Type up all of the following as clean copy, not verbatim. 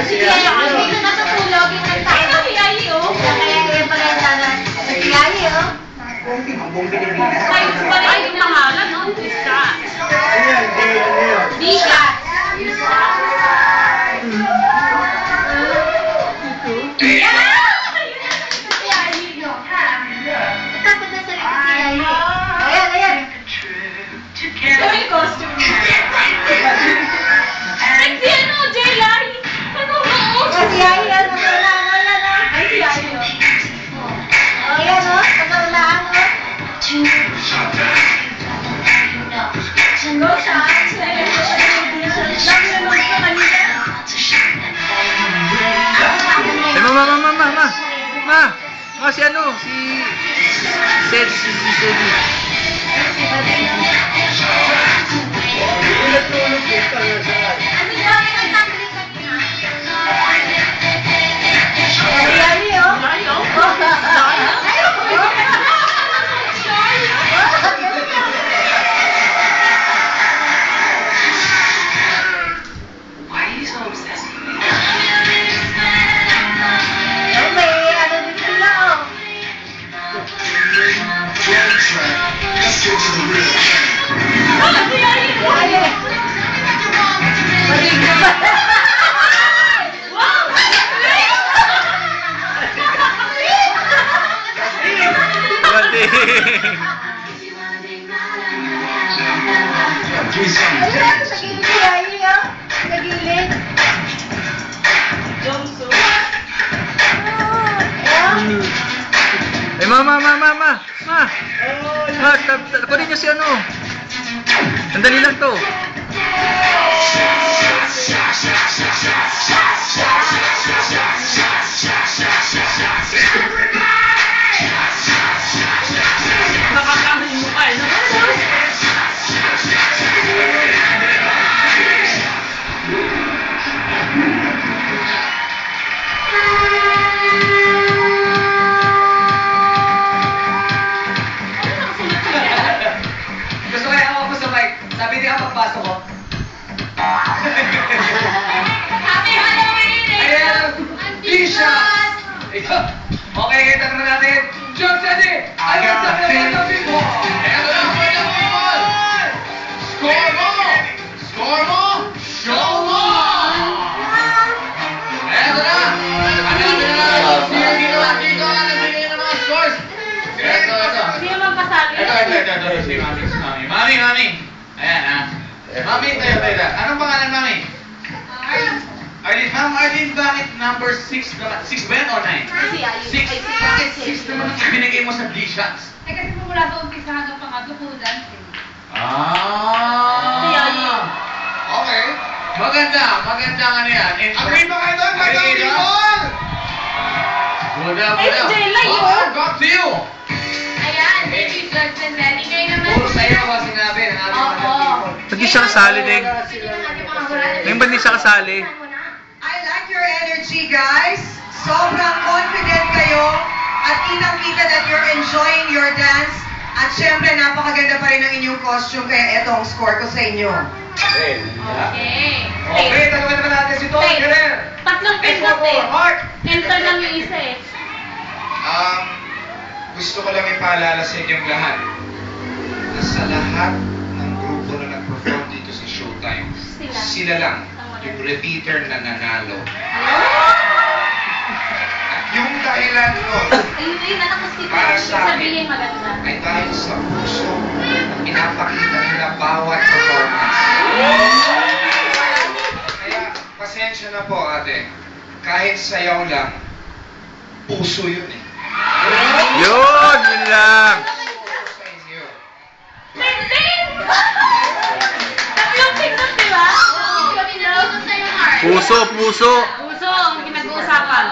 Sige, dito natutulog yung nagtayo. Kaya kaya pala yung sana. Nagsiyayi, oh. Kahit pala yung pangalan, no? Disha. Disha. Takot na sa nagsiyayi. Ayan, ayan. Ito yung costume niya. Sexy ano, Jelay? Ano ba? Nagsiyayi, ano, kailangan mo yan, oh. Ay, siyayi, no? Ayan, oh. Pagkaulaan, oh. Go siya. Lagi na nung sa kanila. Eh, ma, si ano, si Sedi. Nagsiyayi, oh. Eh, ma, kunin niyo si ano. Sandali lang to. Nakakahin mo pa, no? Gusto kaya ako sa mic. Sabi niya pagpasok ko. Happy Halloween! Ayan! Tisha! Ikaw! Okay, kita naman natin. John Sedi! Ayan sa Plato People! Ayan na! Score mo! Score mo! Show mo! Ayan na! Hanapin na lang! Dito ka nagbigay ng mga scores! Ito. Hindi naman pasali. Ito. Si Mami. Mami! Ayan, ha? Mami, tayo. Anong pangalan, Mami? Arlene. Ma'am Arlene, bakit number 6 naman? 6 ba yan o 9? 6. Bakit 6 naman ang binigay mo sa D-shots? Eh, kasi po mula sa umpisa hanggang pangatlo, puro dancing. Ah! Okay. Maganda ano yan. Agree ba kayo doon? Ba't ang people? Buda. Jella, yun. Oh, back to you. Ayan, baby slugs and ready kayo naman. Puro sa'yo ba sinabi ng ating mga people? Ba't di siya kasali, Deng? Deng, ba't di siya kasali? I like your energy, guys. Sobrang confident kayo at kitang-kita that you're enjoying your dance. At syempre, napakaganda pa rin ang inyong costume, kaya eto ang score ko sa inyo. Okay. Okay. Okay, tanungin naman natin si Tony Guerrer. Tatlong peslot eh. Mark! Enter lang yung isa eh. Gusto ko lang ipaalala sa inyong lahat na sa lahat ng grupo na nag-perform dito sa Showtime, sila lang yung repeater na nanalo. At yung dahilan nun Ayun, anak ko si para sa sabihin amin maganda. ay dahil sa puso na pinapakita nila bawat performance. Kaya pasensya na po ate, kahit sayaw lang, puso yun eh. Yun lang. Sa inyo. Tatlong peslot, di ba? Tatlong sa'yo, Mark. Puso. Puso, ang pinag-uusapan.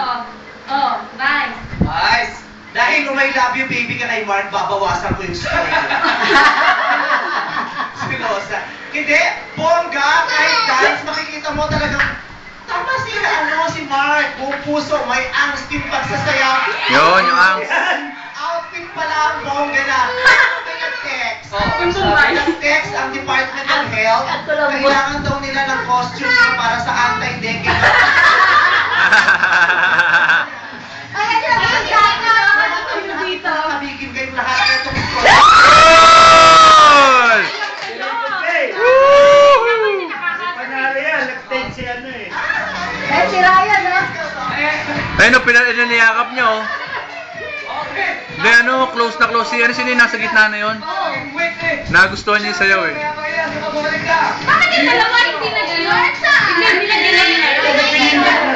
Oh, nice. Nice! Dahil kung may love you baby ka kay Mark, babawasan ko yung score niya. Silosa. Hindi, bongga, kahit dance, makikita mo talagang tama si Mark. Buong puso, may angst yung pagsasayaw. Yun, yung angst. Outfit pala ang bongga na. Text. Yung Bombay. Text ang Department of Health. At Colombo. Kailangan daw nila ng costume para sa anti-dengue. si Ryan, no? Ayun o, niyakap niya oh. Hindi ano, close na close. Ano sino yung nasa gitna na yun? Nagustuhan niya yung sayaw eh. Bakit yung dalawa hindi nag-ano? Hindi nila